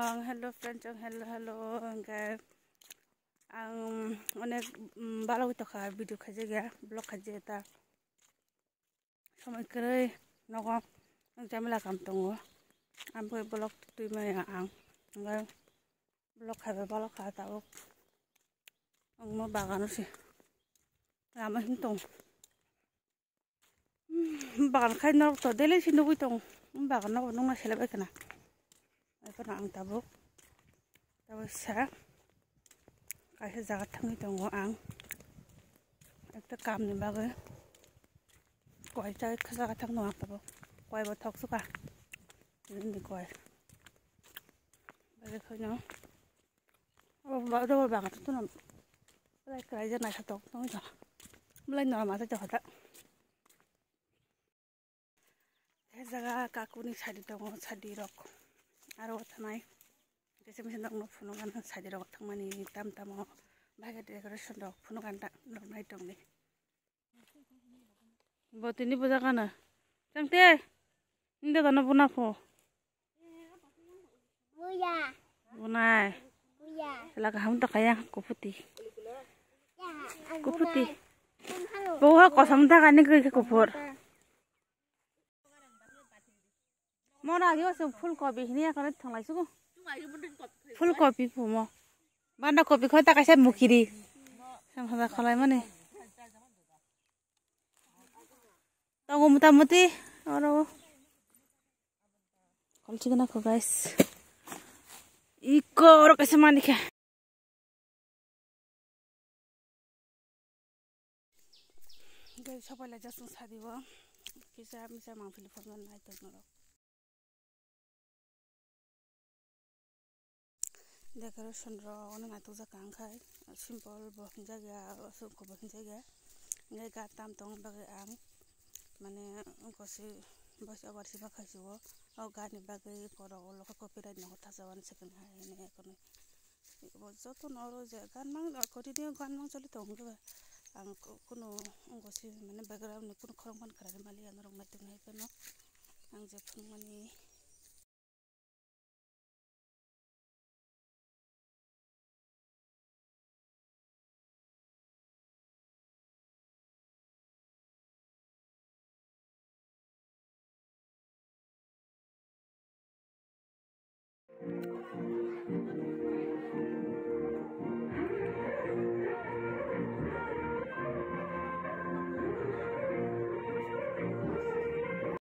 Hello friends, hello enggak onek balo itu kah video kaje ya blog kaje ta samai kere nogo jamila kam tongo ampai blog tu mana enggak blog kabe balo kah tahu mau bagan sih lama hintong bagan kai norok to dele sih nubu tong bagan norok nong nasi lebe kena apa nang tabu sa kaisa jaga tangi tongo ekta kam ni bagai koi chai jaga tang no tabu koi bo thok suka ni koi bagai khono ba do ba tu no lai kai ja na sa tok tong ja lai no ma sa ja hata jaga kakuni sadi tongo sadi rok aro thanai jese mesin dok no phuno gan sadi rok thangmani tam bagai decoration dok phuno gan ta nok nai tong ni botini puja kana changte inde dana buna pho buya bunai buya sela ka ham ta kaya kuputi boha kosam ta kani ke kupur mora agi wasum ফুলকপি hini akane thanglai sugo ফুলকপি phumo banda kopi khoi ta kaisa mukiri sam hada khalai mane tango muti oro kolchi gana ko guys iko oro kaisa mani kha guys sabai la jasung sadibo kisa misa mangfili phone nai tongro decoration ro ona na tuja kang khai simple bo hinja ga so ko bo hinja ga ngai ga tam tong bagai mane kosi bas abar siba khaisiwo o gani bagai koro lo copyright no tha jawan second hai ne kono bo joto noro je gan mang continue gan mang choli tong ga kono ngosi mane background ni kono khorong ban khara mali anorong na tung hai kono je phung mani